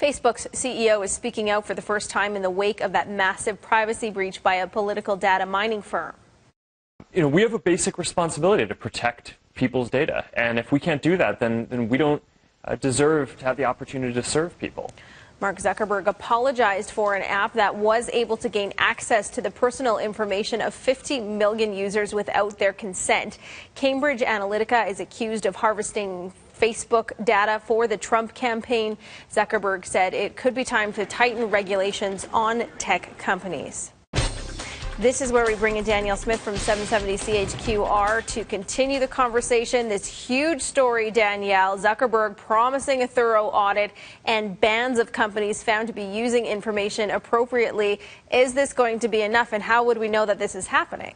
Facebook's CEO is speaking out for the first time in the wake of that massive privacy breach by a political data mining firm. We have a basic responsibility to protect people's data. And if we can't do that, then we don't deserve to have the opportunity to serve people. Mark Zuckerberg apologized for an app that was able to gain access to the personal information of 50 million users without their consent. Cambridge Analytica is accused of harvesting Facebook data for the Trump campaign. Zuckerberg said it could be time to tighten regulations on tech companies. This is where we bring in Danielle Smith from 770 CHQR to continue the conversation. This huge story, Danielle, Zuckerberg promising a thorough audit and bans of companies found to be using information appropriately. Is this going to be enough, and how would we know that this is happening?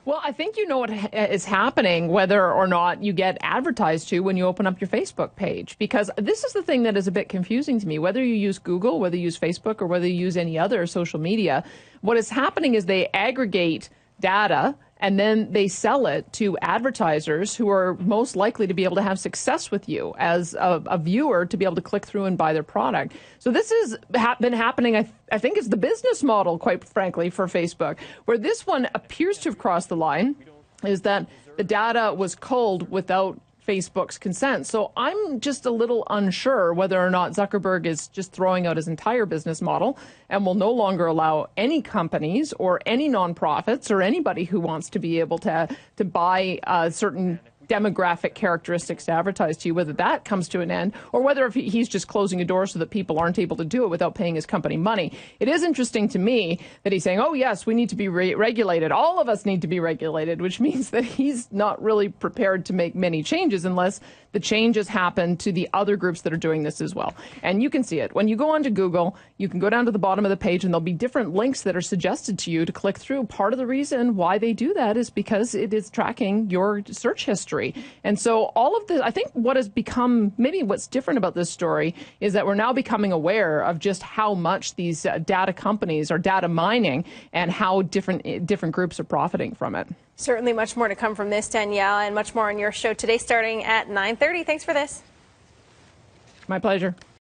Well, I think you know what is happening, whether or not you get advertised to when you open up your Facebook page, because this is the thing that is a bit confusing to me. Whether you use Google, whether you use Facebook, or whether you use any other social media, what is happening is they aggregate data and then they sell it to advertisers who are most likely to be able to have success with you as a viewer, to be able to click through and buy their product. So this has been happening, I think, is the business model, quite frankly, for Facebook. Where this one appears to have crossed the line is that the data was culled without Facebook's consent. So I'm just a little unsure whether or not Zuckerberg is just throwing out his entire business model and will no longer allow any companies or any nonprofits or anybody who wants to be able to buy certain demographic characteristics to advertise to you, whether that comes to an end or whether if he's just closing a door so that people aren't able to do it without paying his company money. It is interesting to me that he's saying, oh, yes, we need to be regulated. All of us need to be regulated, which means that he's not really prepared to make many changes unless the changes happen to the other groups that are doing this as well. And you can see it. When you go onto Google, you can go down to the bottom of the page and there'll be different links that are suggested to you to click through. Part of the reason why they do that is because it is tracking your search history. And so all of this, I think what has become, maybe what's different about this story is that we're now becoming aware of just how much these data companies are data mining and how different groups are profiting from it. Certainly much more to come from this, Danielle, and much more on your show today starting at 9:30. Thanks for this. My pleasure.